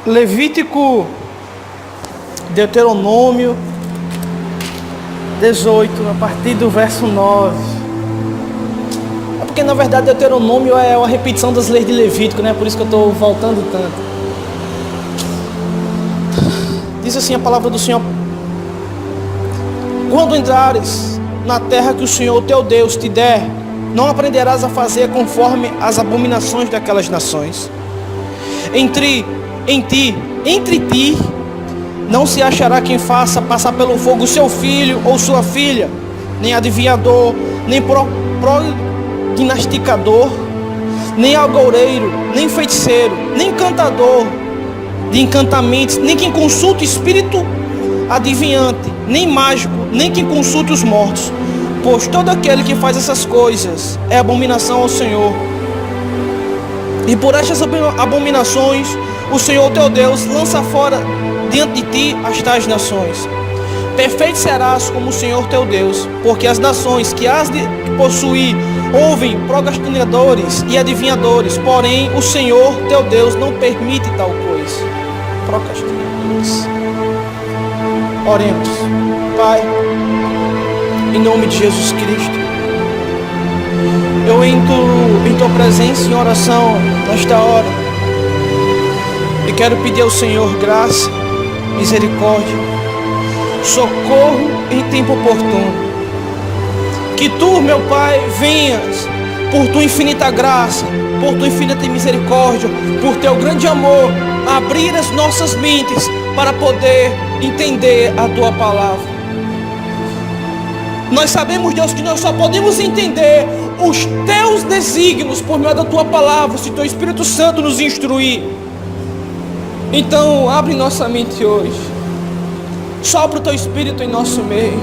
Levítico, Deuteronômio 18, a partir do verso 9. É porque na verdade Deuteronômio é uma repetição das leis de Levítico, né? Por isso que eu estou voltando tanto. Diz assim a palavra do Senhor: quando entrares na terra que o Senhor teu Deus te der, não aprenderás a fazer conforme as abominações daquelas nações. Entre ti não se achará quem faça passar pelo fogo seu filho ou sua filha, nem adivinhador, nem prognosticador, nem agoureiro, nem feiticeiro, nem cantador de encantamentos, nem quem consulta espírito adivinhante, nem mágico, nem quem consulta os mortos, pois todo aquele que faz essas coisas é abominação ao Senhor. E por estas abominações o Senhor teu Deus lança fora diante de ti as tais nações. Perfeito serás como o Senhor teu Deus, porque as nações que has de possuir ouvem procrastinadores e adivinhadores, porém o Senhor teu Deus não permite tal coisa. Procrastinadores. Oremos. Pai, em nome de Jesus Cristo, eu entro em tua presença em oração nesta hora e quero pedir ao Senhor graça, misericórdia, socorro em tempo oportuno. Que tu, meu Pai, venhas por tua infinita graça, por tua infinita misericórdia, por teu grande amor, abrir as nossas mentes para poder entender a tua palavra. Nós sabemos, Deus, que nós só podemos entender os teus desígnios por meio da tua palavra, se teu Espírito Santo nos instruir. Então, abre nossa mente hoje, sopra o teu Espírito em nosso meio,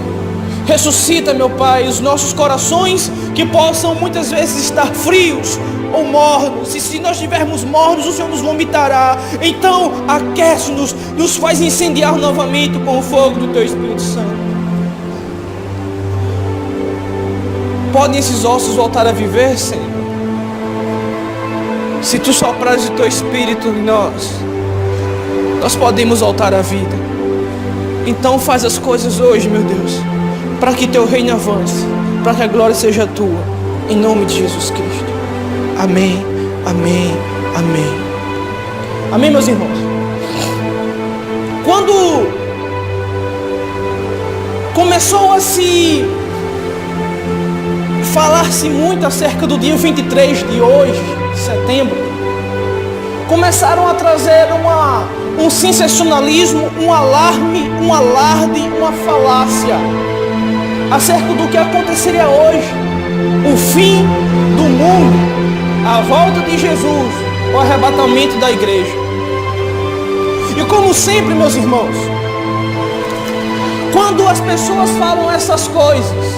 ressuscita, meu Pai, os nossos corações que possam muitas vezes estar frios ou mornos, e se nós estivermos mornos, o Senhor nos vomitará. Então, aquece-nos, nos faz incendiar novamente com o fogo do teu Espírito Santo. Podem esses ossos voltar a viver, Senhor? Se tu soprares o teu Espírito em nós podemos voltar à vida. Então faz as coisas hoje, meu Deus, para que teu reino avance, para que a glória seja tua, em nome de Jesus Cristo. Amém, amém, amém. Amém, meus irmãos. Quando começou a se falar-se muito acerca do dia 23 de hoje, de setembro, começaram a trazer um sensacionalismo, um alarme, um alarde, uma falácia acerca do que aconteceria hoje, o fim do mundo, a volta de Jesus, o arrebatamento da igreja. E como sempre, meus irmãos, quando as pessoas falam essas coisas,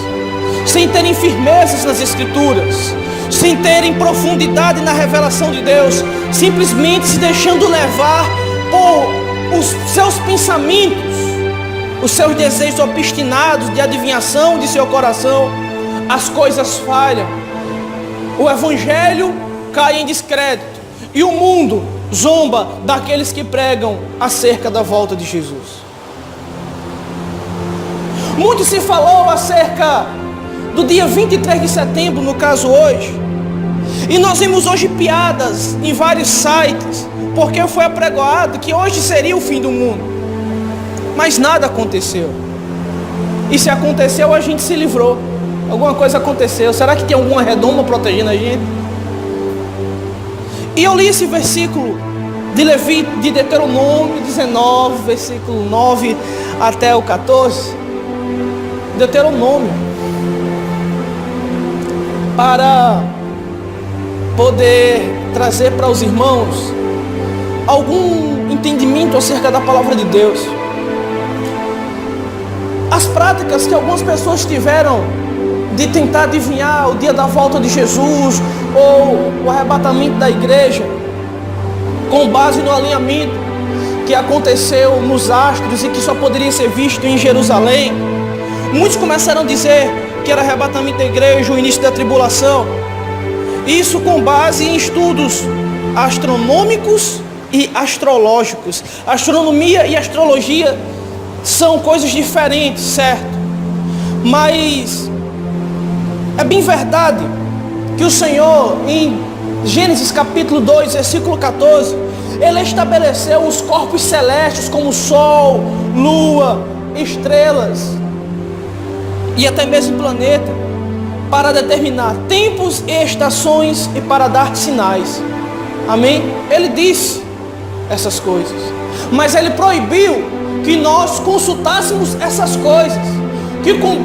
sem terem firmezas nas Escrituras, sem terem profundidade na revelação de Deus, simplesmente se deixando levar por os seus pensamentos, os seus desejos obstinados de adivinhação de seu coração, as coisas falham, o evangelho cai em descrédito e o mundo zomba daqueles que pregam acerca da volta de Jesus. Muito se falou acerca do dia 23 de setembro, no caso hoje, e nós vimos hoje piadas em vários sites, porque foi apregoado que hoje seria o fim do mundo, mas nada aconteceu. E se aconteceu, a gente se livrou. Alguma coisa aconteceu. Será que tem alguma redoma protegendo a gente? E eu li esse versículo de Deuteronômio 19, versículo 9 até o 14. Deuteronômio, para poder trazer para os irmãos algum entendimento acerca da palavra de Deus. As práticas que algumas pessoas tiveram de tentar adivinhar o dia da volta de Jesus ou o arrebatamento da igreja, com base no alinhamento que aconteceu nos astros e que só poderia ser visto em Jerusalém. Muitos começaram a dizer que era arrebatamento da igreja, o início da tribulação. Isso com base em estudos astronômicos e astrológicos. Astronomia e astrologia são coisas diferentes, certo? Mas é bem verdade que o Senhor, em Gênesis capítulo 2, versículo 14, Ele estabeleceu os corpos celestes como sol, lua, estrelas e até mesmo planeta para determinar tempos e estações e para dar sinais. Amém? Ele disse essas coisas, mas Ele proibiu que nós consultássemos essas coisas, que com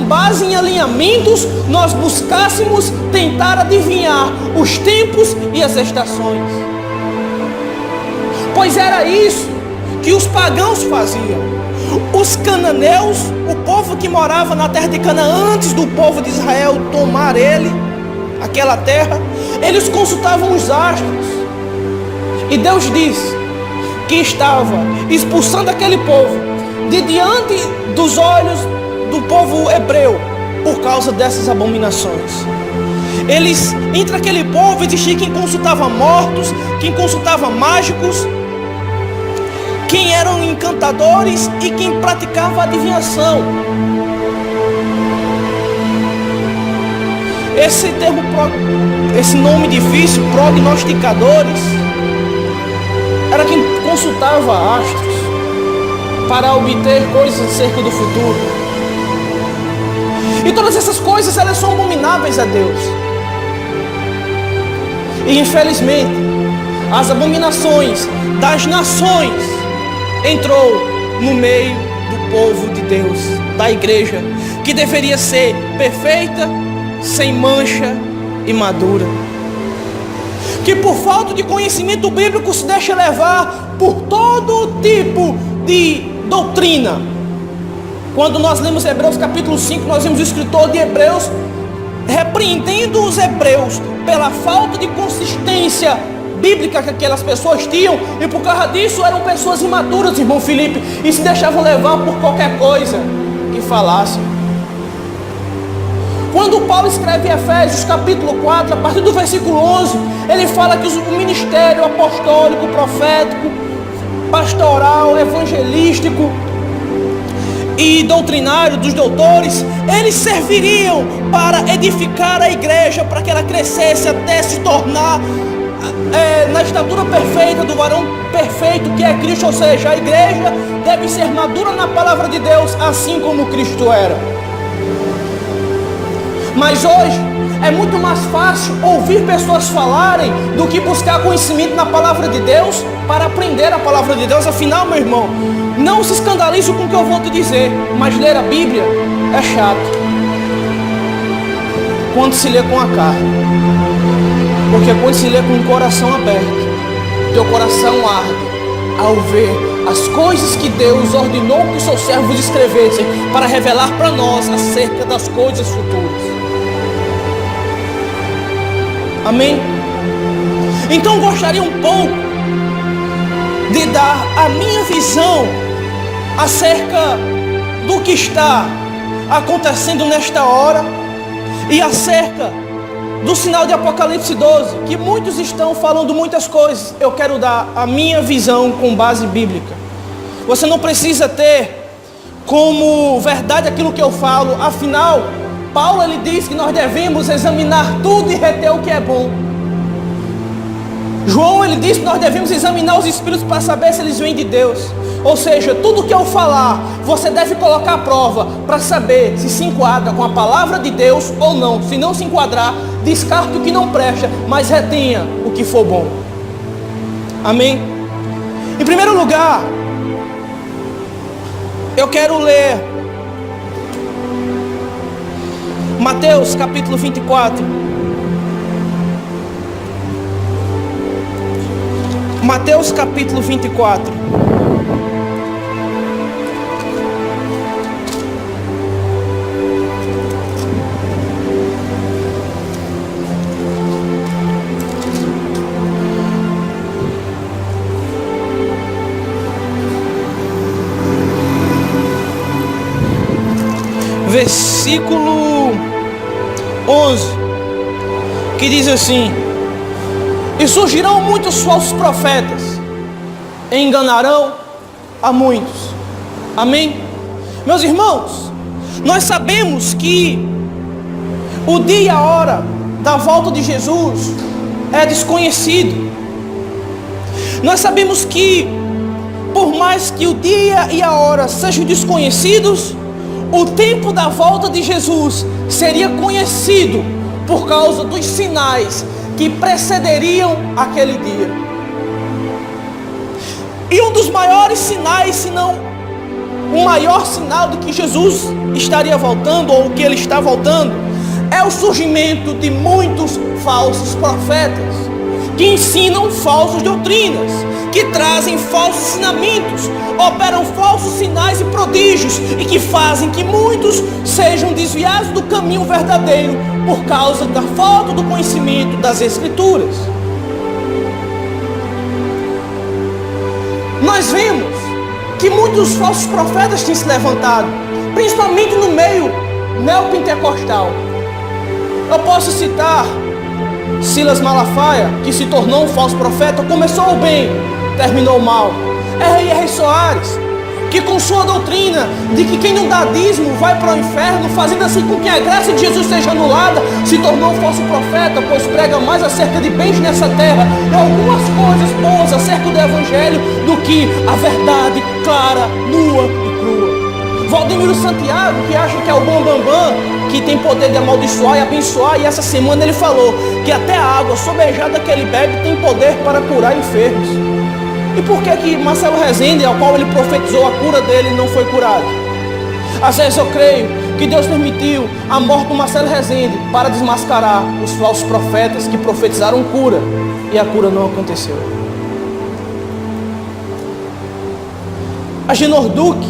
base em alinhamentos nós buscássemos tentar adivinhar os tempos e as estações, pois era isso que os pagãos faziam. Os cananeus, o povo que morava na terra de Canaã antes do povo de Israel tomar aquela terra, eles consultavam os astros, e Deus disse que estava expulsando aquele povo de diante dos olhos do povo hebreu por causa dessas abominações. Eles, entre aquele povo, existia quem consultava mortos, quem consultava mágicos, quem eram encantadores e quem praticava adivinhação. Esse nome difícil, prognosticadores, era quem consultava astros para obter coisas acerca do futuro. E todas essas coisas, elas são abomináveis a Deus. E infelizmente, as abominações das nações entrou no meio do povo de Deus, da igreja, que deveria ser perfeita, sem mancha e madura, que por falta de conhecimento bíblico se deixa levar por todo tipo de doutrina. Quando nós lemos Hebreus capítulo 5, nós vemos o escritor de Hebreus repreendendo os hebreus pela falta de consistência bíblica que aquelas pessoas tinham, e por causa disso eram pessoas imaturas, irmão Felipe, e se deixavam levar por qualquer coisa que falassem. Quando Paulo escreve em Efésios capítulo 4, a partir do versículo 11, ele fala que o ministério apostólico, profético, pastoral, evangelístico e doutrinário dos doutores, eles serviriam para edificar a igreja, para que ela crescesse até se tornar na estatura perfeita do varão perfeito, que é Cristo. Ou seja, a igreja deve ser madura na palavra de Deus, assim como Cristo era. Mas hoje é muito mais fácil ouvir pessoas falarem do que buscar conhecimento na palavra de Deus para aprender a palavra de Deus. Afinal, meu irmão, não se escandalize com o que eu vou te dizer, mas ler a Bíblia é chato quando se lê com a carne. Porque quando se lê com o coração aberto, teu coração arde ao ver as coisas que Deus ordenou que os seus servos escrevessem para revelar para nós acerca das coisas futuras. Amém? Então gostaria um pouco de dar a minha visão acerca do que está acontecendo nesta hora e acerca do sinal de Apocalipse 12, que muitos estão falando muitas coisas. Eu quero dar a minha visão com base bíblica. Você não precisa ter como verdade aquilo que eu falo. Afinal, Paulo ele diz que nós devemos examinar tudo e reter o que é bom. João ele diz que nós devemos examinar os espíritos para saber se eles vêm de Deus. Ou seja, tudo que eu falar, você deve colocar à prova para saber se enquadra com a palavra de Deus ou não. Se não se enquadrar, descarte o que não presta, mas retenha o que for bom. Amém? Em primeiro lugar, eu quero ler Mateus capítulo 24. Mateus capítulo 24. Versículo 11, que diz assim: E surgirão muitos falsos profetas, e enganarão a muitos. Amém? Meus irmãos, nós sabemos que o dia e a hora da volta de Jesus é desconhecido. Nós sabemos que, por mais que o dia e a hora sejam desconhecidos, o tempo da volta de Jesus seria conhecido por causa dos sinais que precederiam aquele dia. E um dos maiores sinais, se não o maior sinal de que Jesus estaria voltando, ou que Ele está voltando, é o surgimento de muitos falsos profetas, que ensinam falsas doutrinas, que trazem falsos ensinamentos, operam falsos sinais e prodígios, e que fazem que muitos sejam desviados do caminho verdadeiro, por causa da falta do conhecimento das Escrituras. Nós vemos que muitos falsos profetas têm se levantado, principalmente no meio neopentecostal. Eu posso citar Silas Malafaia, que se tornou um falso profeta. Começou bem, terminou mal. R.R. Soares, que com sua doutrina de que quem não dá dízimo vai para o inferno, fazendo assim com que a graça de Jesus seja anulada, se tornou um falso profeta, pois prega mais acerca de bens nessa terra e algumas coisas boas acerca do Evangelho do que a verdade clara, nua e crua. Valdemiro Santiago, que acha que é o bambambam, que tem poder de amaldiçoar e abençoar, e essa semana ele falou que até a água sobejada que ele bebe tem poder para curar enfermos. E por que Marcelo Rezende, ao qual ele profetizou a cura dele, não foi curado? Às vezes eu creio que Deus permitiu a morte do Marcelo Rezende para desmascarar os falsos profetas que profetizaram cura, e a cura não aconteceu. Agenor Duque,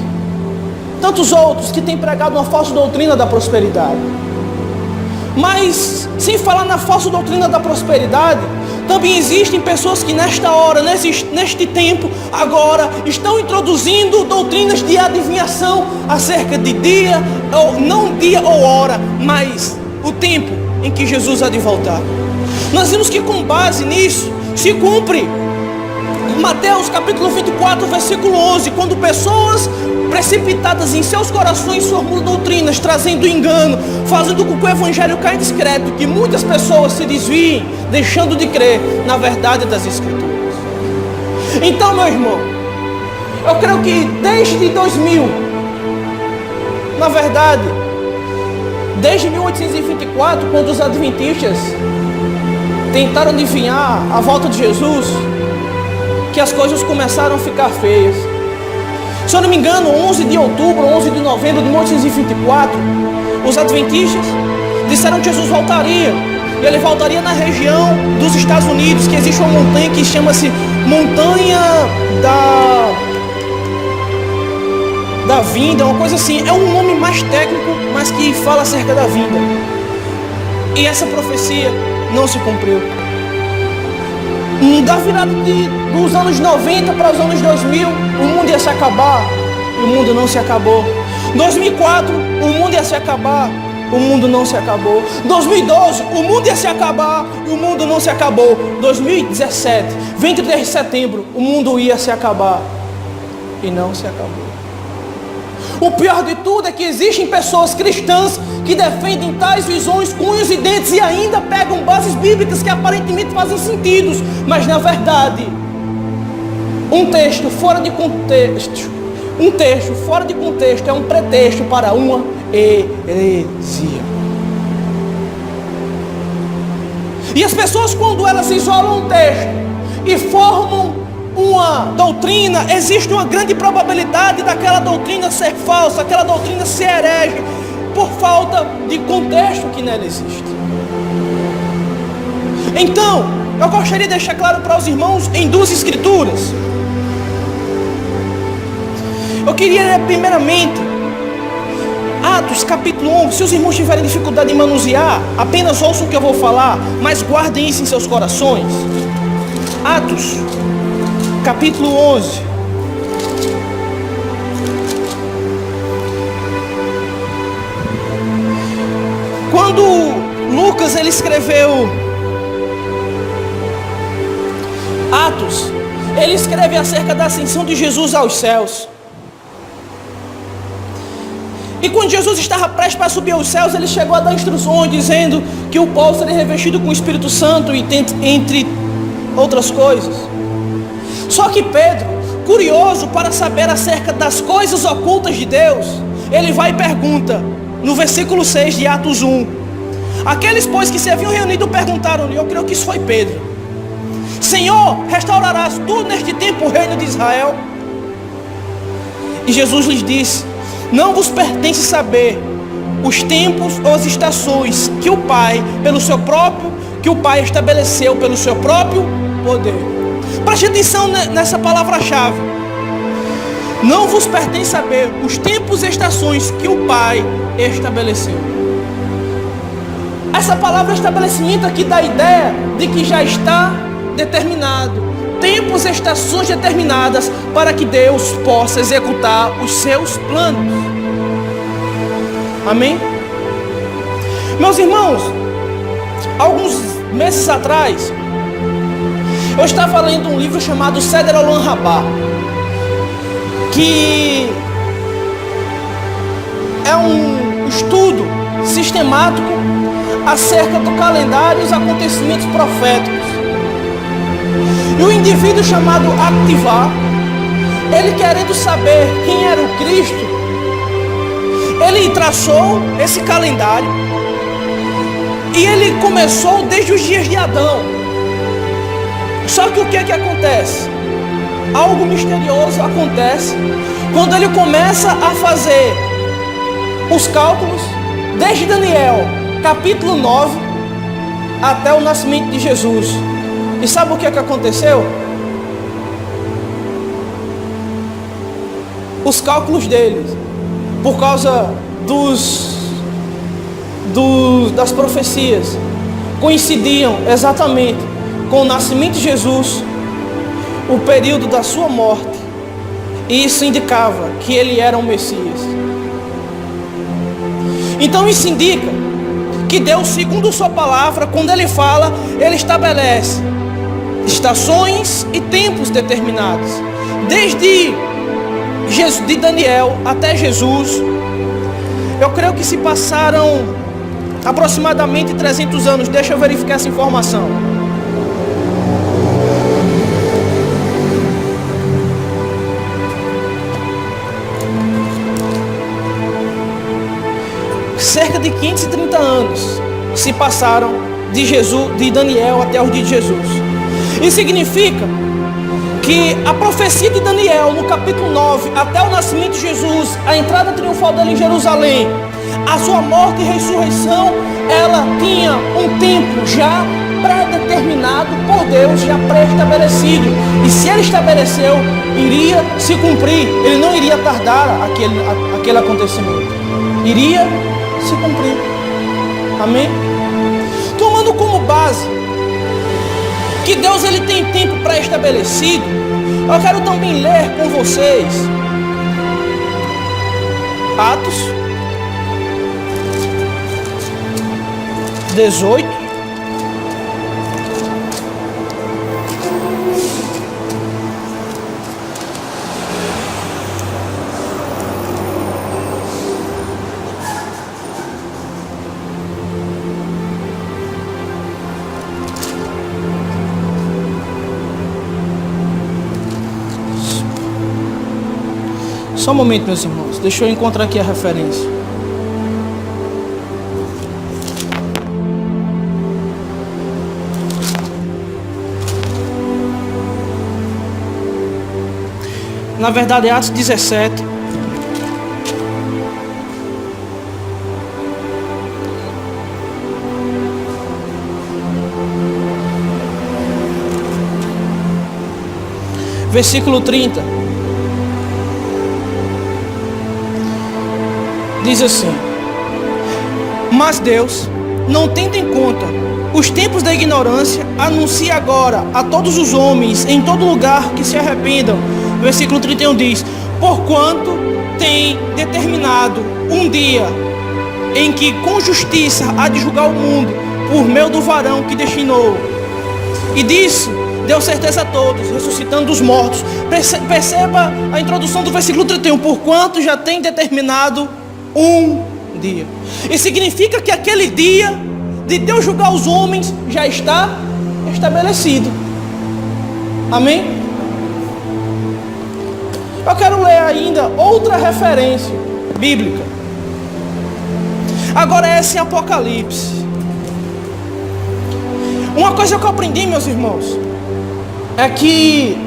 tantos outros que têm pregado uma falsa doutrina da prosperidade. Mas, sem falar na falsa doutrina da prosperidade, também existem pessoas que nesta hora, neste tempo, agora, estão introduzindo doutrinas de adivinhação acerca de dia, ou não dia ou hora, mas o tempo em que Jesus há de voltar. Nós vimos que com base nisso, se cumpre Mateus capítulo 24, versículo 11, quando pessoas precipitadas em seus corações formulam doutrinas, trazendo engano, fazendo com que o evangelho caia em discreto, que muitas pessoas se desviem, deixando de crer na verdade das Escrituras. Então, meu irmão, eu creio que desde 2000, na verdade, desde 1824, quando os adventistas tentaram adivinhar a volta de Jesus, que as coisas começaram a ficar feias. Se eu não me engano, 11 de outubro, 11 de novembro de 1824, os adventistas disseram que Jesus voltaria. E ele voltaria na região dos Estados Unidos, que existe uma montanha que chama-se Montanha da Vinda, uma coisa assim. É um nome mais técnico, mas que fala acerca da vinda. E essa profecia não se cumpriu. Da virada dos anos 90 para os anos 2000, o mundo ia se acabar, e o mundo não se acabou. 2004, o mundo ia se acabar, o mundo não se acabou. 2012, o mundo ia se acabar, e o mundo não se acabou. 2017, 23 de setembro, o mundo ia se acabar, e não se acabou. O pior de tudo é que existem pessoas cristãs que defendem tais visões com unhas e dentes e ainda pegam bases bíblicas que aparentemente fazem sentido, mas na verdade, um texto fora de contexto é um pretexto para uma heresia. E as pessoas, quando elas isolam um texto e formam uma doutrina, existe uma grande probabilidade daquela doutrina ser falsa, aquela doutrina ser herege, por falta de contexto que nela existe. Então, eu gostaria de deixar claro para os irmãos em duas escrituras. Eu queria ler primeiramente Atos capítulo 11. Se os irmãos tiverem dificuldade em manusear, apenas ouçam o que eu vou falar, mas guardem isso em seus corações. Atos capítulo 11. Quando Lucas ele escreveu Atos, ele escreve acerca da ascensão de Jesus aos céus. E quando Jesus estava prestes para subir aos céus, ele chegou a dar instruções dizendo que o povo seria revestido com o Espírito Santo, e entre outras coisas. Só que Pedro, curioso para saber acerca das coisas ocultas de Deus, ele vai e pergunta no versículo 6 de Atos 1. Aqueles, pois, que se haviam reunido perguntaram-lhe, eu creio que isso foi Pedro: Senhor, restaurarás tu neste tempo o reino de Israel? E Jesus lhes disse: não vos pertence saber os tempos ou as estações que o Pai estabeleceu pelo seu próprio poder. Preste atenção nessa palavra-chave. Não vos pertence saber os tempos e estações que o Pai estabeleceu. Essa palavra estabelecimento aqui dá a ideia de que já está determinado. Tempos e estações determinadas para que Deus possa executar os seus planos. Amém? Meus irmãos, alguns meses atrás, eu estava lendo um livro chamado Seder Olam Rabbah, que é um estudo sistemático acerca do calendário e os acontecimentos proféticos. E o indivíduo chamado Activá, ele querendo saber quem era o Cristo, ele traçou esse calendário e ele começou desde os dias de Adão. Só que o que acontece? Algo misterioso acontece quando ele começa a fazer os cálculos desde Daniel, capítulo 9, até o nascimento de Jesus. E sabe o que aconteceu? Os cálculos deles, por causa das profecias, coincidiam exatamente com o nascimento de Jesus, o período da sua morte, e isso indicava que ele era o Messias. Então isso indica que Deus, segundo sua palavra, quando ele fala, ele estabelece estações e tempos determinados. Desde de Daniel até Jesus, eu creio que se passaram aproximadamente 300 anos. Deixa eu verificar essa informação. Cerca de 530 anos se passaram de Daniel até o dia de Jesus. Isso significa que a profecia de Daniel, no capítulo 9, até o nascimento de Jesus, a entrada triunfal dele em Jerusalém, a sua morte e ressurreição, ela tinha um tempo já pré-determinado por Deus, já pré-estabelecido. E se ele estabeleceu, iria se cumprir. Ele não iria tardar aquele acontecimento. Iria se cumprir. Amém? Tomando como base que Deus ele tem tempo pré-estabelecido, eu quero também ler com vocês Atos 18, só um momento, meus irmãos, deixa eu encontrar aqui a referência. Na verdade é Atos 17. Versículo 30. Diz assim: mas Deus, não tendo em conta os tempos da ignorância, anuncia agora a todos os homens em todo lugar que se arrependam. Versículo 31 diz: porquanto tem determinado um dia em que com justiça há de julgar o mundo, por meio do varão que destinou. E disse: deu certeza a todos, ressuscitando dos mortos. Perceba a introdução do versículo 31. Porquanto já tem determinado um dia. E significa que aquele dia de Deus julgar os homens já está estabelecido. Amém? Eu quero ler ainda outra referência bíblica. Agora essa em Apocalipse. Uma coisa que eu aprendi, meus irmãos, é que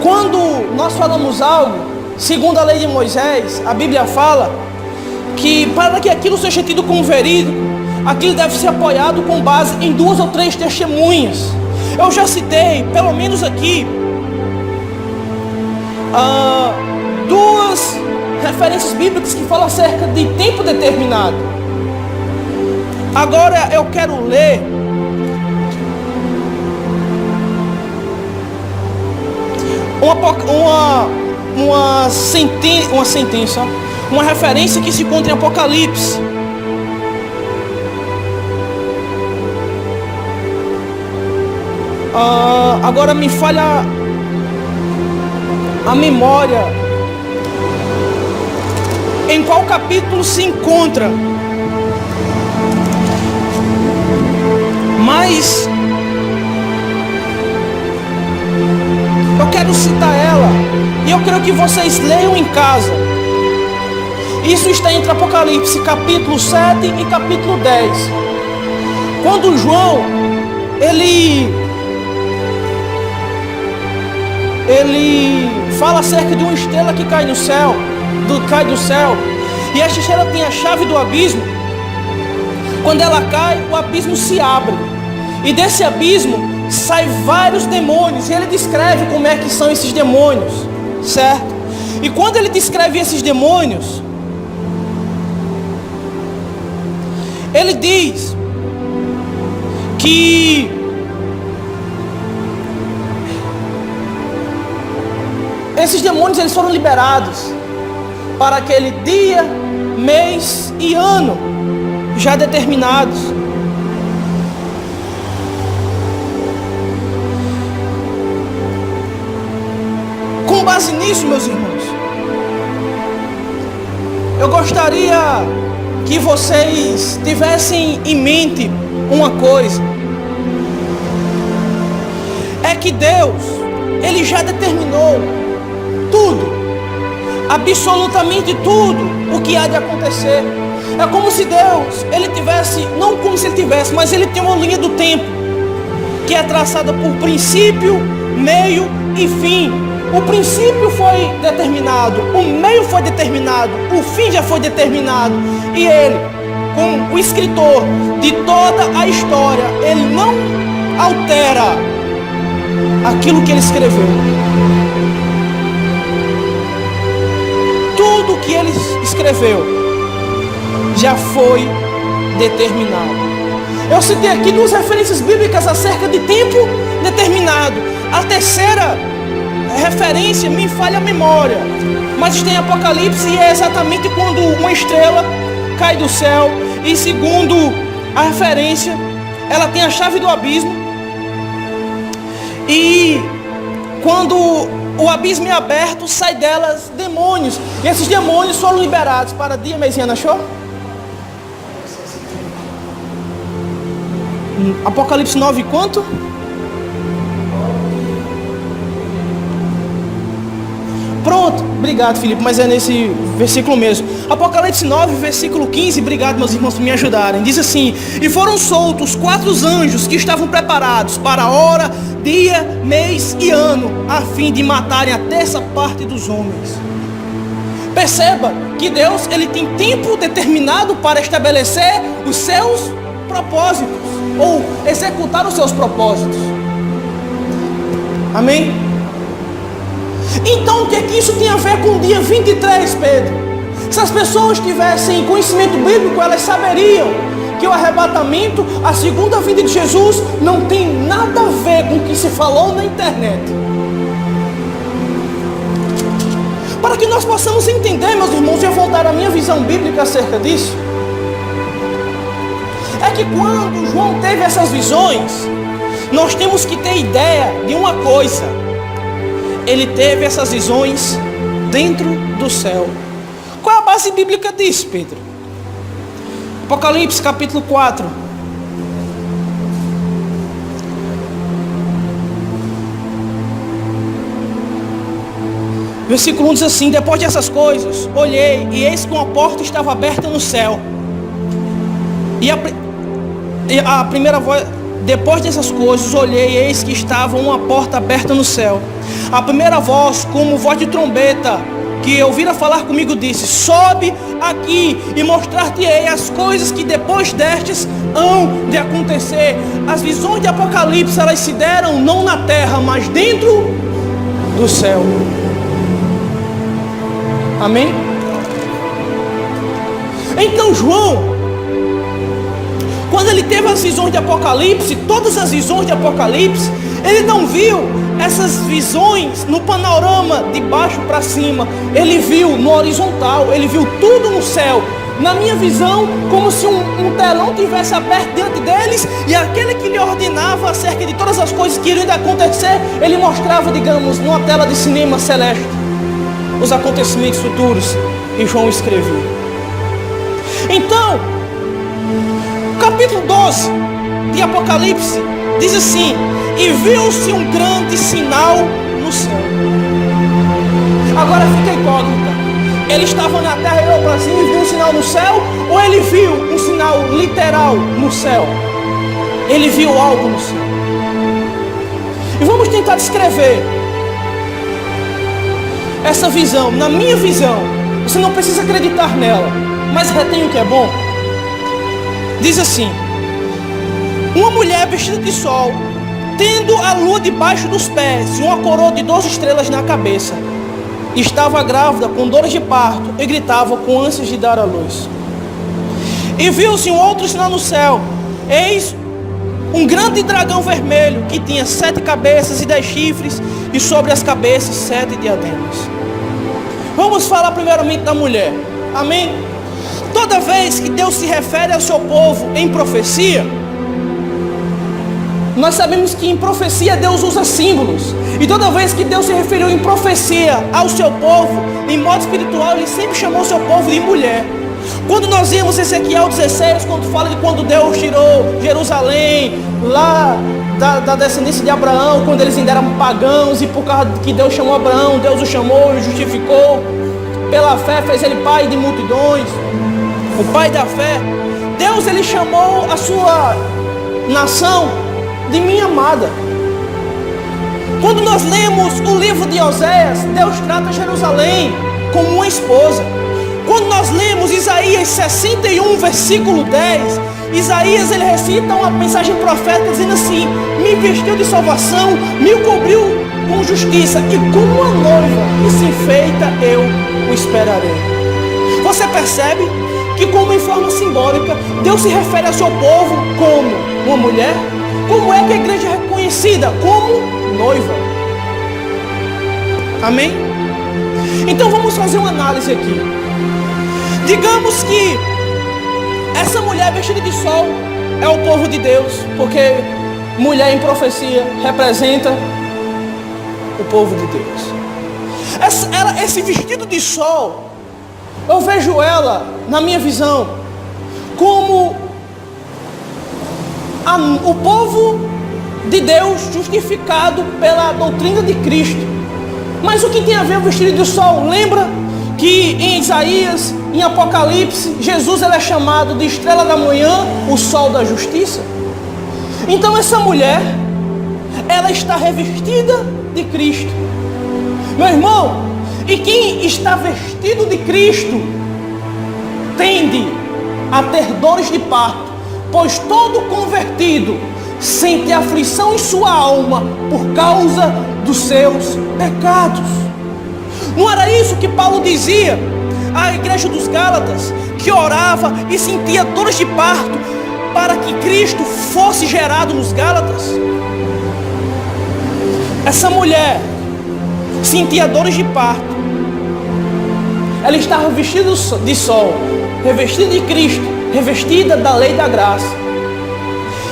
quando nós falamos algo, segundo a lei de Moisés, a Bíblia fala que para que aquilo seja tido como verídico, aquilo deve ser apoiado com base em 2 ou 3 testemunhas. Eu já citei, pelo menos aqui, 2 referências bíblicas que falam acerca de tempo determinado. Agora eu quero ler uma referência que se encontra em Apocalipse. Agora me falha a memória em qual capítulo se encontra, mas eu quero citar ela e eu quero que vocês leiam em casa. Isso está entre Apocalipse capítulo 7 e capítulo 10. Quando João ele fala acerca de uma estrela que cai do céu, e esta estrela tem a chave do abismo. Quando ela cai, o abismo se abre, e desse abismo saem vários demônios, e ele descreve como é que são esses demônios, certo? E quando ele descreve esses demônios, ele diz que esses demônios eles foram liberados para aquele dia, mês e ano já determinados. Com base nisso, meus irmãos, eu gostaria que vocês tivessem em mente uma coisa: é que Deus, Ele já determinou tudo, absolutamente tudo o que há de acontecer. É como se Deus, Ele tivesse, não como se Ele tivesse, mas Ele tem uma linha do tempo que é traçada por princípio, meio e fim. O princípio foi determinado, o meio foi determinado, o fim já foi determinado. E Ele, como o escritor de toda a história, Ele não altera aquilo que Ele escreveu. Tudo que Ele escreveu já foi determinado. Eu citei aqui 2 referências bíblicas acerca de tempo determinado. A terceira referência me falha a memória, mas está em Apocalipse, e é exatamente quando uma estrela cai do céu. E segundo a referência, ela tem a chave do abismo, e quando o abismo é aberto, sai delas demônios, e esses demônios foram liberados para dia, mês e ano. Achou? Apocalipse 9 quanto? Pronto, obrigado, Filipe, mas é nesse versículo mesmo. Apocalipse 9, versículo 15, obrigado, meus irmãos, por me ajudarem. Diz assim: e foram soltos 4 anjos que estavam preparados para a hora, dia, mês e ano, a fim de matarem a terça parte dos homens. Perceba que Deus, Ele tem tempo determinado para estabelecer os seus propósitos, ou executar os seus propósitos. Amém? Então, o que é que isso tem a ver com o dia 23, Pedro? Se as pessoas tivessem conhecimento bíblico, elas saberiam que o arrebatamento, a segunda vinda de Jesus, não tem nada a ver com o que se falou na internet. Para que nós possamos entender, meus irmãos, e eu vou dar a minha visão bíblica acerca disso, é que quando João teve essas visões, nós temos que ter ideia de uma coisa: ele teve essas visões dentro do céu. Qual é a base bíblica disso, Pedro? Apocalipse capítulo 4. Versículo 1 diz assim: depois dessas coisas, olhei, e eis que uma porta estava aberta no céu. E a primeira voz, depois dessas coisas, olhei, e eis que estava uma porta aberta no céu. A primeira voz, como voz de trombeta, que ouvira falar comigo, disse: sobe aqui e mostrar-te-ei as coisas que depois destes hão de acontecer. As visões de Apocalipse, elas se deram não na terra, mas dentro do céu. Amém? Então João, quando ele teve as visões de Apocalipse, todas as visões de Apocalipse, ele não viu essas visões no panorama de baixo para cima. Ele viu no horizontal, ele viu tudo no céu. Na minha visão, como se um telão tivesse aberto diante deles, e aquele que lhe ordenava acerca de todas as coisas que iriam acontecer, ele mostrava, digamos, numa tela de cinema celeste, os acontecimentos futuros, e João escreveu. Então, capítulo 12 de Apocalipse diz assim: e viu-se um grande sinal no céu. Agora fica incógnita: ele estava na terra e olhou para cima e viu um sinal no céu, ou ele viu um sinal literal no céu? Ele viu algo no céu. E vamos tentar descrever essa visão. Na minha visão, você não precisa acreditar nela, mas retém o que é bom. Diz assim: uma mulher vestida de sol, tendo a lua debaixo dos pés e uma coroa de 12 estrelas na cabeça, estava grávida com dores de parto e gritava com ânsias de dar à luz. E viu-se um outro sinal no céu: eis um grande dragão vermelho, que tinha 7 cabeças e 10 chifres, e sobre as cabeças 7 diademas. Vamos falar primeiramente da mulher. Amém? Toda vez que Deus se refere ao seu povo em profecia, nós sabemos que em profecia Deus usa símbolos. E toda vez que Deus se referiu em profecia ao seu povo, em modo espiritual, Ele sempre chamou o seu povo de mulher. Quando nós vimos Ezequiel 16, quando fala de quando Deus tirou Jerusalém lá da descendência de Abraão, quando eles ainda eram pagãos, e por causa que Deus chamou Abraão, Deus o chamou e o justificou. Pela fé fez ele pai de multidões, o pai da fé. Deus, ele chamou a sua nação de minha amada. Quando nós lemos o livro de Oséias, Deus trata Jerusalém como uma esposa. Quando nós lemos Isaías 61, versículo 10, Isaías, ele recita uma mensagem profética dizendo assim: me vestiu de salvação, me cobriu com justiça, e como uma noiva que se enfeita, eu o esperarei. Você percebe que, como em forma simbólica, Deus se refere ao seu povo como uma mulher? Como é que a igreja é reconhecida? Como noiva. Amém? Então vamos fazer uma análise aqui. Digamos que essa mulher vestida de sol é o povo de Deus, porque mulher em profecia representa o povo de Deus. Esse vestido de sol, eu vejo ela, na minha visão, como o povo de Deus justificado pela doutrina de Cristo. Mas o que tem a ver o vestido de sol? Lembra que em Isaías, em Apocalipse, Jesus, ele é chamado de estrela da manhã, o sol da justiça? Então essa mulher, ela está revestida de Cristo. Meu irmão, e quem está vestido de Cristo tende a ter dores de parto, pois todo convertido sente aflição em sua alma por causa dos seus pecados. Não era isso que Paulo dizia à igreja dos Gálatas, que orava e sentia dores de parto para que Cristo fosse gerado nos Gálatas? Essa mulher sentia dores de parto. Ela estava vestida de sol, revestida de Cristo, revestida da lei da graça.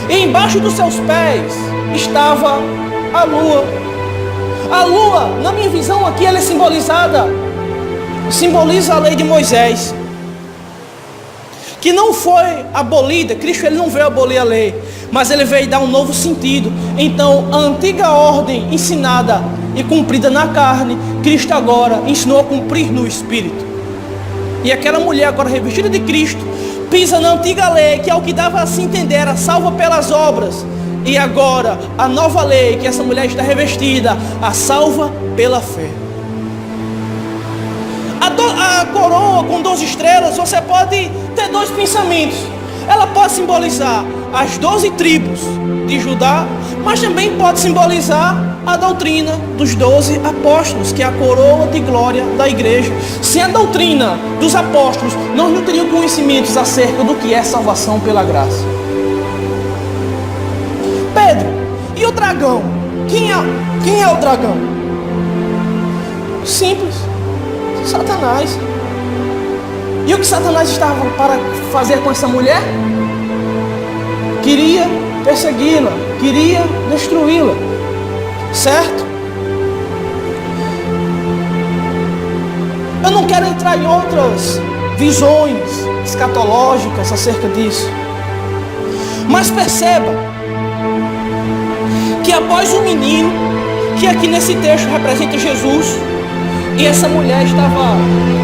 E embaixo dos seus pés estava a lua. A lua, na minha visão aqui, ela é simboliza a lei de Moisés, que não foi abolida. Cristo, ele não veio abolir a lei, mas ele veio dar um novo sentido. Então, a antiga ordem ensinada e cumprida na carne, Cristo agora ensinou a cumprir no Espírito. E aquela mulher agora revestida de Cristo, pisa na antiga lei, que é o que dava a se entender, era salva pelas obras. E agora, a nova lei que essa mulher está revestida, a salva pela fé. A coroa com 12 estrelas, você pode ter dois pensamentos. Ela pode simbolizar as 12 tribos de Judá, mas também pode simbolizar a doutrina dos 12 apóstolos, que é a coroa de glória da igreja. Sem a doutrina dos apóstolos, nós não teríamos conhecimentos acerca do que é salvação pela graça. Pedro, e o dragão? Quem é o dragão? Simples, Satanás. E o que Satanás estava para fazer com essa mulher? Queria persegui-la, queria destruí-la, certo? Eu não quero entrar em outras visões escatológicas acerca disso, mas perceba que após o menino, que aqui nesse texto representa Jesus, e essa mulher estava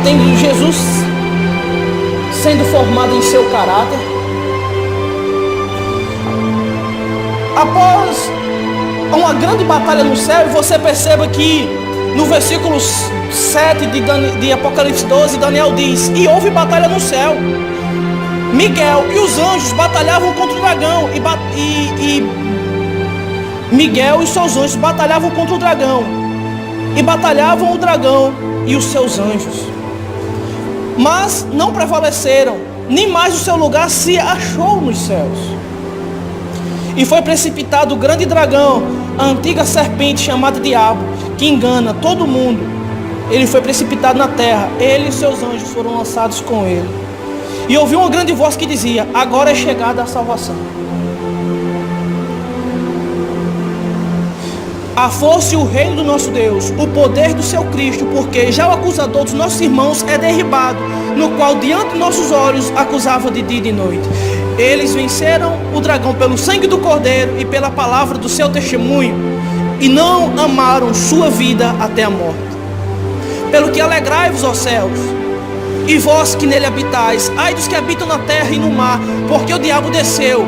tendo Jesus sendo formado em seu caráter, após uma grande batalha no céu, e você perceba que no versículo 7 de Apocalipse 12, Daniel diz: e houve batalha no céu. Miguel e os anjos batalhavam contra o dragão, e Miguel e seus anjos batalhavam contra o dragão, e batalhavam o dragão e os seus anjos, mas não prevaleceram, nem mais o seu lugar se achou nos céus. E foi precipitado o grande dragão, a antiga serpente chamada Diabo, que engana todo mundo. Ele foi precipitado na terra, ele e seus anjos foram lançados com ele. E ouvi uma grande voz que dizia: agora é chegada a salvação, a força e o reino do nosso Deus, o poder do seu Cristo, porque já o acusador dos nossos irmãos é derribado, no qual diante de nossos olhos acusava de dia e de noite. Eles venceram o dragão pelo sangue do Cordeiro e pela palavra do seu testemunho, e não amaram sua vida até a morte. Pelo que alegrai-vos, ó céus, e vós que nele habitais, ai dos que habitam na terra e no mar, porque o diabo desceu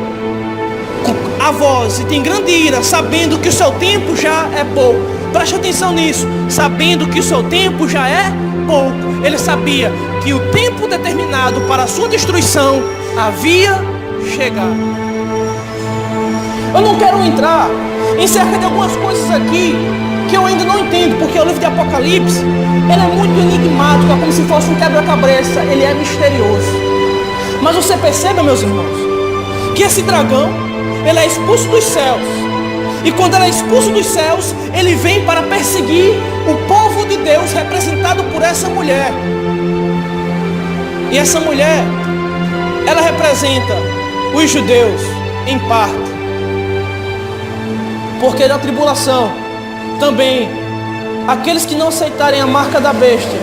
a vós e tem grande ira, sabendo que o seu tempo já é pouco. Preste atenção nisso, sabendo que o seu tempo já é pouco. Ele sabia que o tempo determinado para a sua destruição havia chegado. Eu não quero entrar em cerca de algumas coisas aqui que eu ainda não entendo, porque o livro de Apocalipse, ele é muito enigmático, é como se fosse um quebra-cabeça, ele é misterioso. Mas você perceba, meus irmãos, que esse dragão, ele é expulso dos céus, e quando ele é expulso dos céus, ele vem para perseguir o povo de Deus, representado por essa mulher. E essa mulher, ela representa os judeus em parte, porque na tribulação também aqueles que não aceitarem a marca da besta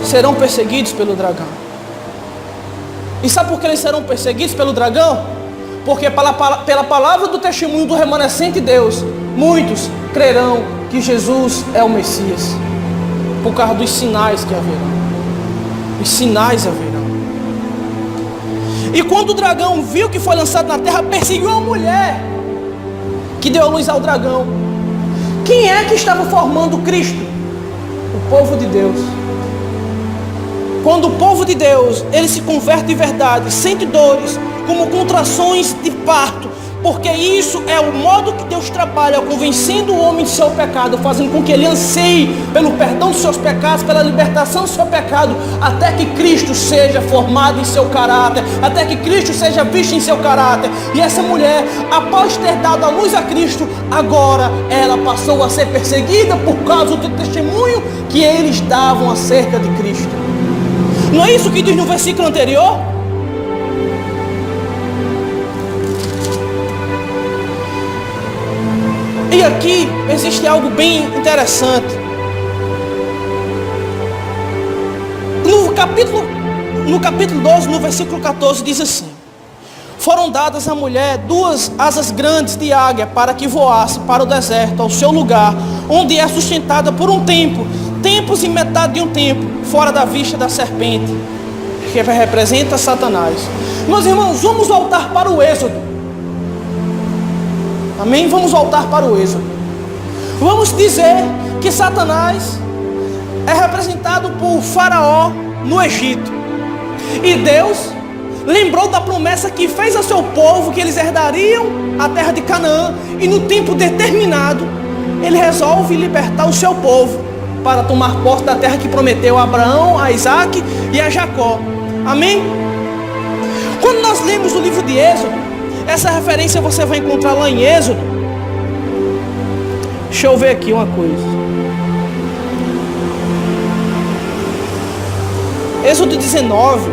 serão perseguidos pelo dragão. E sabe por que eles serão perseguidos pelo dragão? Porque pela palavra do testemunho do remanescente de Deus, muitos crerão que Jesus é o Messias, por causa dos sinais que haverão. Os sinais haverão. E quando o dragão viu que foi lançado na terra, perseguiu a mulher que deu a luz ao dragão. Quem é que estava formando Cristo? O povo de Deus. Quando o povo de Deus, ele se converte de verdade, sente dores, como contrações de parto, porque isso é o modo que Deus trabalha, convencendo o homem de seu pecado, fazendo com que ele anseie pelo perdão dos seus pecados, pela libertação do seu pecado, até que Cristo seja formado em seu caráter, até que Cristo seja visto em seu caráter. E essa mulher, após ter dado a luz a Cristo, agora ela passou a ser perseguida por causa do testemunho que eles davam acerca de Cristo. Não é isso que diz no versículo anterior? E aqui existe algo bem interessante. No capítulo 12, no versículo 14, diz assim: foram dadas à mulher 2 asas grandes de águia para que voasse para o deserto, ao seu lugar, onde é sustentada por um tempo, tempos e metade de um tempo, fora da vista da serpente, que representa Satanás. Meus irmãos, vamos voltar para o Êxodo. Amém? Vamos voltar para o Êxodo. Vamos dizer que Satanás é representado por Faraó no Egito. E Deus lembrou da promessa que fez ao seu povo, que eles herdariam a terra de Canaã. E no tempo determinado, Ele resolve libertar o seu povo para tomar posse da terra que prometeu a Abraão, a Isaac e a Jacó. Amém? Quando nós lemos o livro de Êxodo, essa referência você vai encontrar lá em Êxodo. Deixa eu ver aqui uma coisa. Êxodo 19.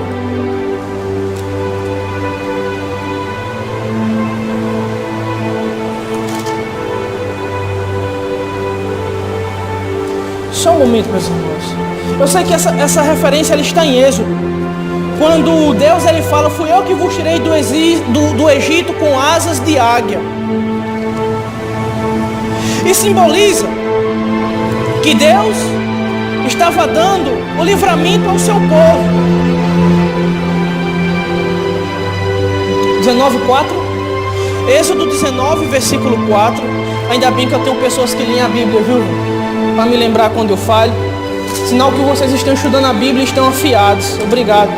Só um momento, meus irmãos. Eu sei que essa referência ela está em Êxodo. Quando Deus ele fala: fui eu que vos tirei do Egito com asas de águia. E simboliza que Deus estava dando o livramento ao seu povo. 19:4. Êxodo 19, versículo 4. Ainda bem que eu tenho pessoas que leem a Bíblia, viu? Para me lembrar quando eu falho. Sinal que vocês estão estudando a Bíblia e estão afiados. Obrigado.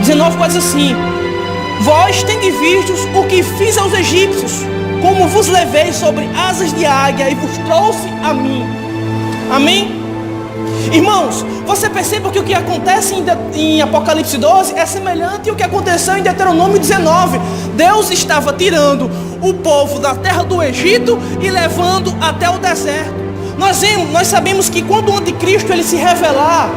19:4 diz assim: vós tendes vistos o que fiz aos egípcios, como vos levei sobre asas de águia e vos trouxe a mim. Amém? Irmãos, você percebe que o que acontece em Apocalipse 12 é semelhante ao que aconteceu em Deuteronômio 19. Deus estava tirando o povo da terra do Egito e levando até o deserto. Nós sabemos que quando o anticristo ele se revelar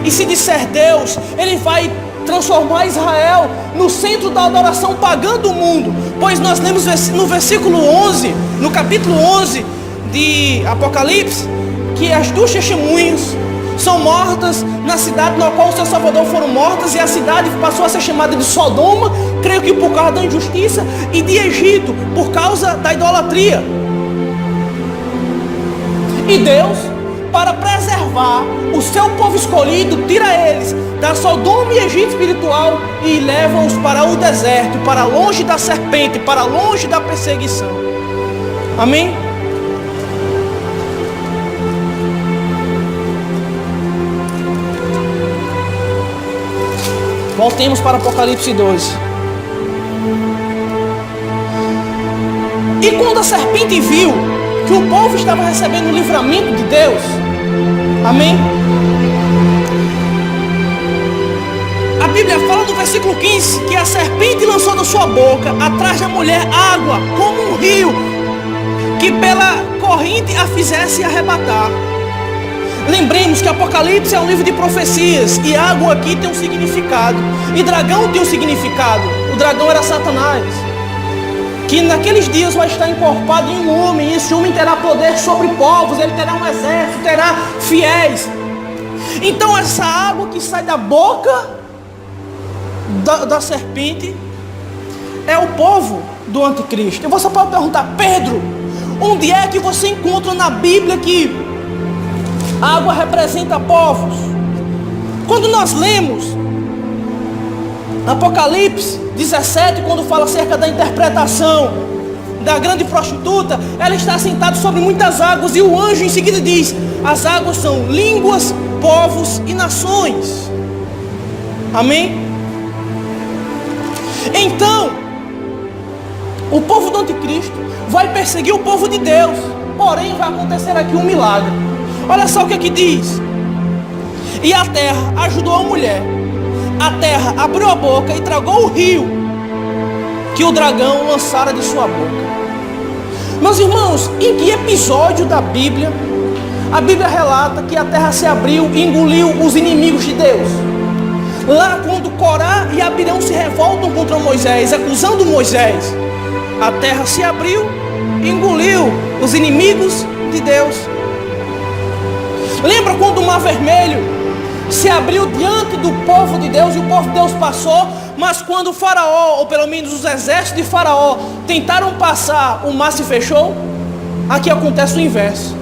e se disser Deus, ele vai transformar Israel no centro da adoração pagã do mundo. Pois nós lemos no versículo 11, no capítulo 11 de Apocalipse, que as 2 testemunhas são mortas na cidade na qual o seu Salvador foram mortas, e a cidade passou a ser chamada de Sodoma, creio que por causa da injustiça, e de Egito, por causa da idolatria. E Deus, para preservar o seu povo escolhido, tira eles da Sodoma e Egito espiritual e leva-os para o deserto, para longe da serpente, para longe da perseguição. Amém? Voltemos para Apocalipse 12. E quando a serpente viu que o povo estava recebendo o livramento de Deus, amém? A Bíblia fala no versículo 15 que a serpente lançou da sua boca atrás da mulher água como um rio, que pela corrente a fizesse arrebatar. Lembremos que Apocalipse é um livro de profecias, e água aqui tem um significado, e dragão tem um significado. O dragão era Satanás, que naqueles dias vai estar encorpado em um homem, e esse homem terá poder sobre povos, ele terá um exército, terá fiéis. Então essa água que sai da boca da serpente é o povo do anticristo. E você pode perguntar: Pedro, onde é que você encontra na Bíblia que a água representa povos? Quando nós lemos Apocalipse 17, quando fala acerca da interpretação da grande prostituta, ela está sentada sobre muitas águas, e o anjo em seguida diz: as águas são línguas, povos e nações. Amém? Então, o povo do anticristo vai perseguir o povo de Deus, porém vai acontecer aqui um milagre. Olha só o que aqui diz: e a terra ajudou a mulher, a terra abriu a boca e tragou o rio que o dragão lançara de sua boca. Meus irmãos, em que episódio da Bíblia a Bíblia relata que a terra se abriu e engoliu os inimigos de Deus? Lá quando Corá e Abirão se revoltam contra Moisés, acusando Moisés. a terra se abriu e engoliu os inimigos de Deus. Lembra quando o Mar Vermelho se abriu diante do povo de Deus e o povo de Deus passou? Mas quando o faraó, ou pelo menos os exércitos de faraó, tentaram passar, o mar se fechou? Aqui acontece o inverso.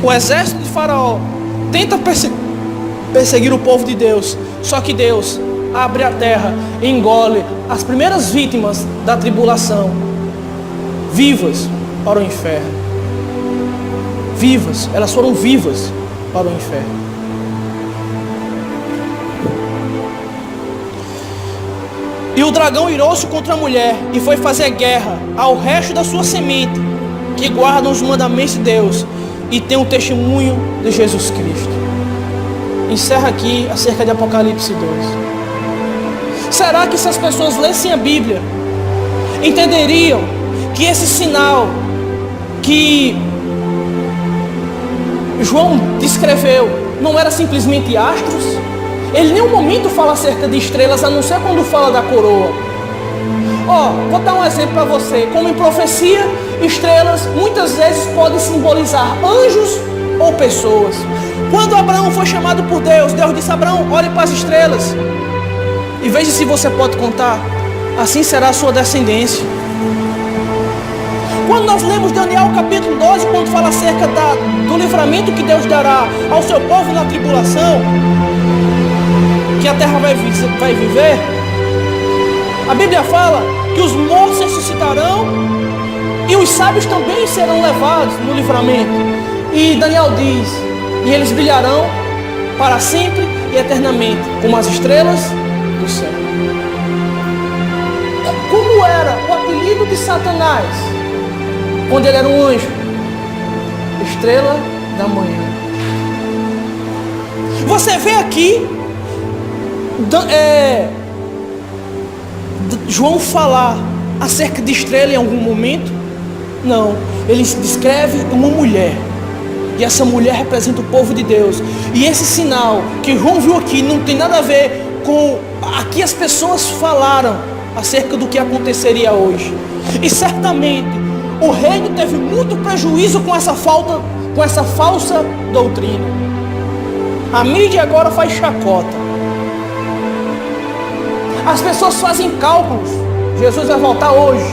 O exército de faraó tenta perseguir o povo de Deus, só que Deus abre a terra e engole as primeiras vítimas da tribulação, vivas para o inferno. Vivas, elas foram vivas para o inferno. E o dragão irou-se contra a mulher e foi fazer guerra ao resto da sua semente, que guardam os mandamentos de Deus e tem o testemunho de Jesus Cristo. Encerra aqui acerca de Apocalipse 2. Será que se as pessoas lessem a Bíblia, entenderiam que esse sinal que João descreveu não era simplesmente astros? Ele em nenhum momento fala acerca de estrelas, a não ser quando fala da coroa. Vou dar um exemplo para você. Como em profecia, estrelas muitas vezes podem simbolizar anjos ou pessoas. Quando Abraão foi chamado por Deus, Deus disse: Abraão, olhe para as estrelas e veja se você pode contar. Assim será a sua descendência. Quando nós lemos Daniel capítulo 12, quando fala acerca do livramento que Deus dará ao seu povo na tribulação, que a terra vai viver, a Bíblia fala que os mortos ressuscitarão e os sábios também serão levados no livramento. E Daniel diz: e eles brilharão para sempre e eternamente, como as estrelas do céu. Como era o apelido de Satanás quando ele era um anjo? Estrela da manhã. Você vê aqui João falar acerca de estrela em algum momento? Não, ele descreve uma mulher, e essa mulher representa o povo de Deus. E esse sinal que João viu aqui não tem nada a ver com aqui as pessoas falaram acerca do que aconteceria hoje. E certamente o reino teve muito prejuízo com essa falsa doutrina. A mídia agora faz chacota. As pessoas fazem cálculos. Jesus vai voltar hoje.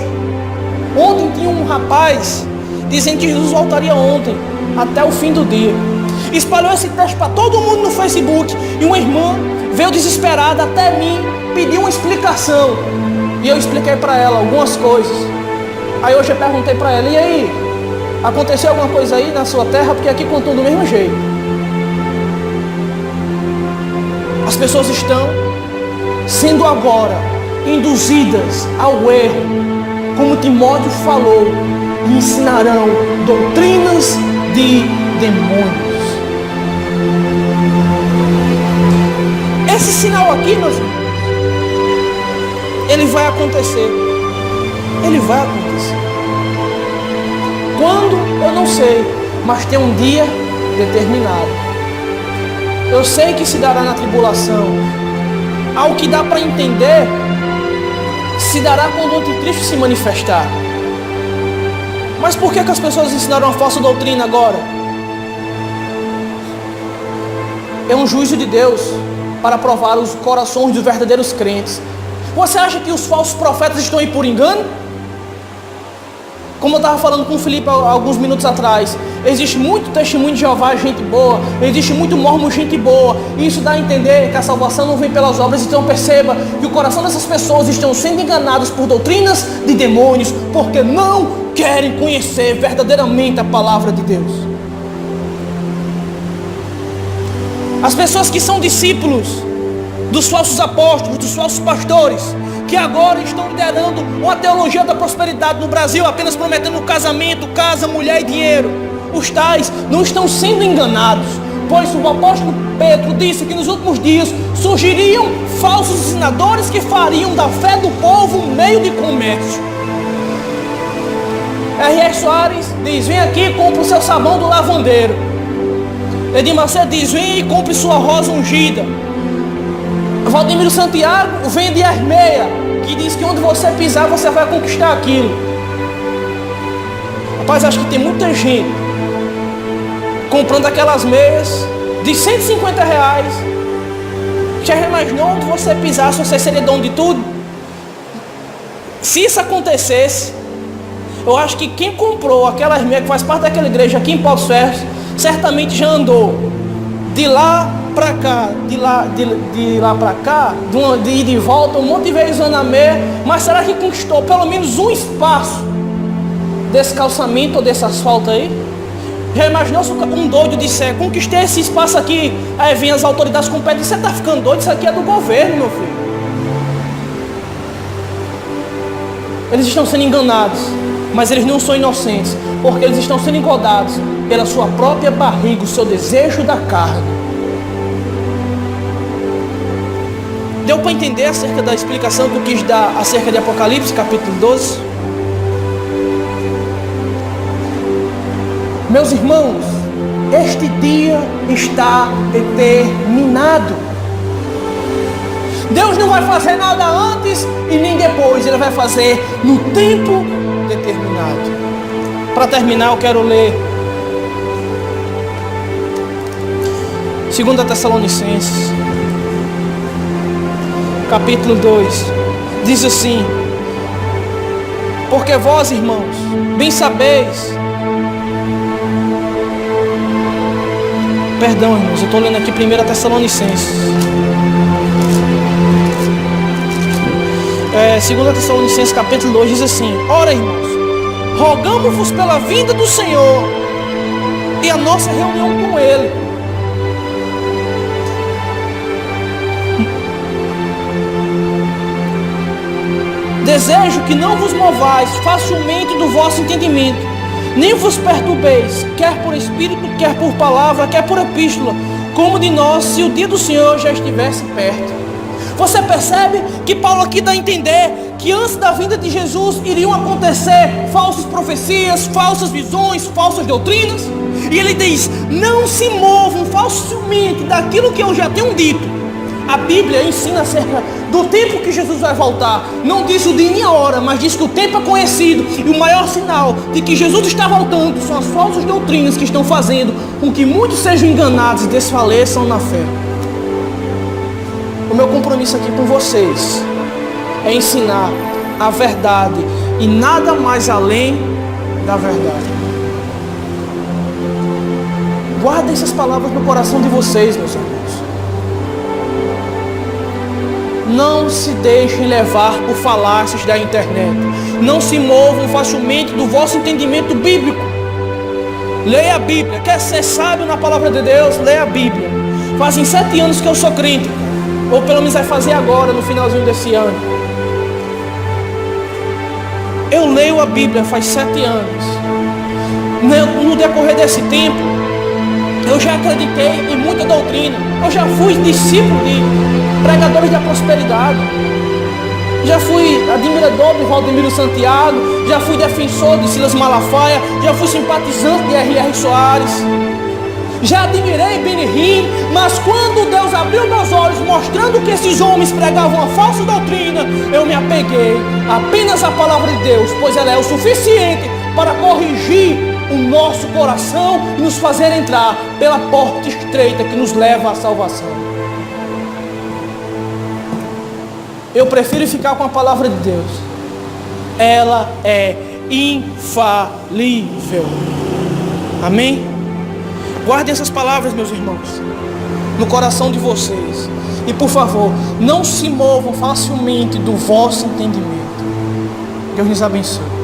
Ontem tinha um rapaz dizendo que Jesus voltaria ontem, até o fim do dia. Espalhou esse texto para todo mundo no Facebook. E uma irmã veio desesperada até mim, pediu uma explicação. E eu expliquei para ela algumas coisas. Aí hoje eu perguntei para ela: e aí? Aconteceu alguma coisa aí na sua terra? Porque aqui contou do mesmo jeito. As pessoas estão sendo agora induzidas ao erro, como Timóteo falou, e ensinarão doutrinas de demônios. Esse sinal aqui, meus irmãos, ele vai acontecer. Ele vai acontecer. Quando? Eu não sei, mas tem um dia determinado. Eu sei que se dará na tribulação. Ao que dá para entender, se dará quando o anticristo se manifestar. Mas por que as pessoas ensinaram a falsa doutrina agora? É um juízo de Deus para provar os corações dos verdadeiros crentes. Você acha que os falsos profetas estão aí por engano? Como eu estava falando com o Felipe há alguns minutos atrás, existe muito testemunho de Jeová, gente boa, existe muito mormon, gente boa, e isso dá a entender que a salvação não vem pelas obras. Então perceba que o coração dessas pessoas estão sendo enganadas por doutrinas de demônios, porque não querem conhecer verdadeiramente a palavra de Deus. As pessoas que são discípulos dos falsos apóstolos, dos falsos pastores, que agora estão liderando uma teologia da prosperidade no Brasil, apenas prometendo casamento, casa, mulher e dinheiro. Os tais não estão sendo enganados, pois o apóstolo Pedro disse que nos últimos dias surgiriam falsos ensinadores que fariam da fé do povo um meio de comércio. R.R. Soares diz: vem aqui e compre o seu sabão do lavandeiro. Edir Macedo diz: vem e compre sua rosa ungida. Valdemiro Santiago vem de Armeia, que diz que onde você pisar, você vai conquistar aquilo. Rapaz, acho que tem muita gente comprando aquelas meias de R$150. Já imaginou onde você pisasse, você seria dono de tudo? Se isso acontecesse, eu acho que quem comprou aquelas meias, que faz parte daquela igreja aqui em Poços Ferros, certamente já andou de lá para cá, de lá para cá, de ir de volta, um monte de vezes usando a meia. Mas será que conquistou pelo menos um espaço desse calçamento ou desse asfalto aí? Já imaginou se um doido disser, conquistei esse espaço aqui, aí vem as autoridades competentes, você está ficando doido, isso aqui é do governo, meu filho. Eles estão sendo enganados, mas eles não são inocentes, porque eles estão sendo engodados pela sua própria barriga, o seu desejo da carne. Deu para entender acerca da explicação que eu quis dar acerca de Apocalipse, capítulo 12? Meus irmãos, este dia está determinado. Deus não vai fazer nada antes e nem depois, Ele vai fazer no tempo determinado. Para terminar, eu quero ler 2 Tessalonicenses, capítulo 2, diz assim: porque vós, irmãos, bem sabeis. Perdão, irmãos, eu estou lendo aqui 1 Tessalonicenses. 2 Tessalonicenses capítulo 2 diz assim: ora, irmãos, rogamos-vos pela vinda do Senhor e a nossa reunião com Ele. Desejo que não vos movais facilmente do vosso entendimento, nem vos perturbeis, quer por espírito, quer por palavra, quer por epístola, como de nós, se o dia do Senhor já estivesse perto. Você percebe que Paulo aqui dá a entender que antes da vinda de Jesus iriam acontecer falsas profecias, falsas visões, falsas doutrinas. E ele diz: não se movam facilmente daquilo que eu já tenho dito. A Bíblia ensina acerca do tempo que Jesus vai voltar. Não diz o dia nem a hora, mas diz que o tempo é conhecido. E o maior sinal de que Jesus está voltando são as falsas doutrinas que estão fazendo com que muitos sejam enganados e desfaleçam na fé. O meu compromisso aqui com vocês é ensinar a verdade e nada mais além da verdade. Guardem essas palavras no coração de vocês, meus irmãos. Não se deixem levar por falácias da internet. Não se movam facilmente do vosso entendimento bíblico. Leia a Bíblia. Quer ser sábio na palavra de Deus? Leia a Bíblia. Fazem 7 anos que eu sou crente, ou pelo menos vai fazer agora, no finalzinho desse ano. Eu leio a Bíblia faz 7 anos. No decorrer desse tempo, eu já acreditei em muita doutrina. Eu já fui discípulo de pregadores da prosperidade. Já fui admirador de Valdemiro Santiago. Já fui defensor de Silas Malafaia. Já fui simpatizante de R.R. Soares. Já admirei Benihim. Mas quando Deus abriu meus olhos, mostrando que esses homens pregavam a falsa doutrina, eu me apeguei apenas à palavra de Deus, pois ela é o suficiente para corrigir o nosso coração e nos fazer entrar pela porta estreita que nos leva à salvação. Eu prefiro ficar com a palavra de Deus. Ela é infalível. Amém? Guardem essas palavras, meus irmãos, no coração de vocês. E por favor, não se movam facilmente do vosso entendimento. Deus nos abençoe.